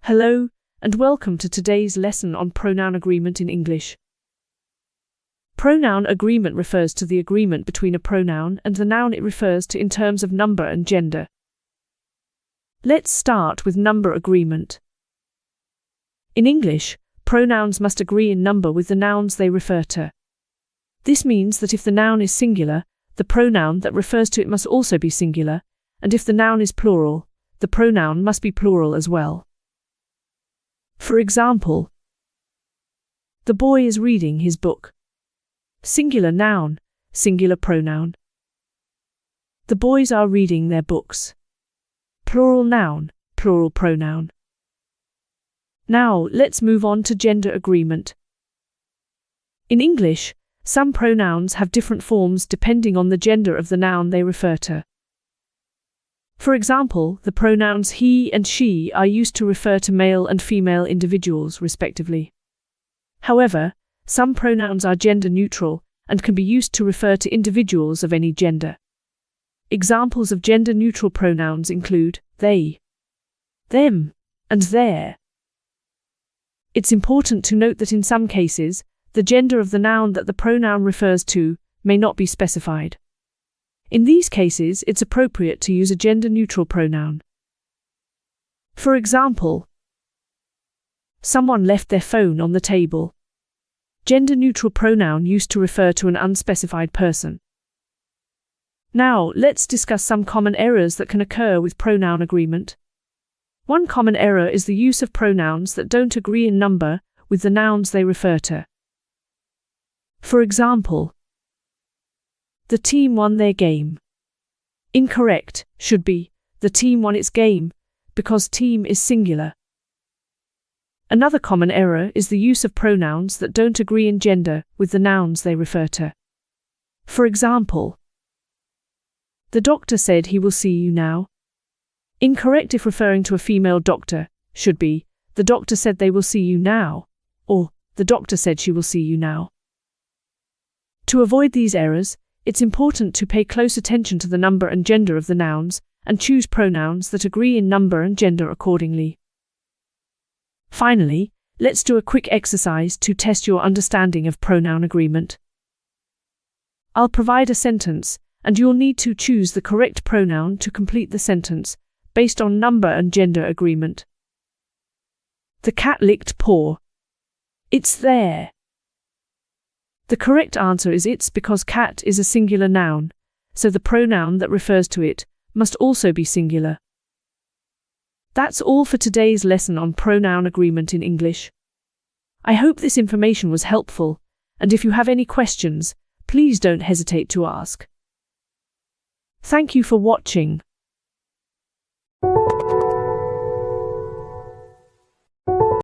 Hello, and welcome to today's lesson on pronoun agreement in English. Pronoun agreement refers to the agreement between a pronoun and the noun it refers to in terms of number and gender. Let's start with number agreement. In English, pronouns must agree in number with the nouns they refer to. This means that if the noun is singular, the pronoun that refers to it must also be singular, and if the noun is plural, the pronoun must be plural as well. For example, the boy is reading his book. Singular noun, singular pronoun. The boys are reading their books. Plural noun, plural pronoun. Now, let's move on to gender agreement. In English, some pronouns have different forms depending on the gender of the noun they refer to. For example, the pronouns he and she are used to refer to male and female individuals, respectively. However, some pronouns are gender neutral and can be used to refer to individuals of any gender. Examples of gender neutral pronouns include they, them, and their. It's important to note that in some cases, the gender of the noun that the pronoun refers to may not be specified. In these cases, it's appropriate to use a gender-neutral pronoun. For example, someone left their phone on the table. Gender-neutral pronoun used to refer to an unspecified person. Now, let's discuss some common errors that can occur with pronoun agreement. One common error is the use of pronouns that don't agree in number with the nouns they refer to. For example, the team won their game. Incorrect should be, the team won its game, because team is singular. Another common error is the use of pronouns that don't agree in gender with the nouns they refer to. For example, the doctor said he will see you now. Incorrect if referring to a female doctor should be, the doctor said they will see you now, or the doctor said she will see you now. To avoid these errors, it's important to pay close attention to the number and gender of the nouns and choose pronouns that agree in number and gender accordingly. Finally, let's do a quick exercise to test your understanding of pronoun agreement. I'll provide a sentence, and you'll need to choose the correct pronoun to complete the sentence, based on number and gender agreement. The cat licked paw. It's there. The correct answer is it's because cat is a singular noun, so the pronoun that refers to it must also be singular. That's all for today's lesson on pronoun agreement in English. I hope this information was helpful, and if you have any questions, please don't hesitate to ask. Thank you for watching.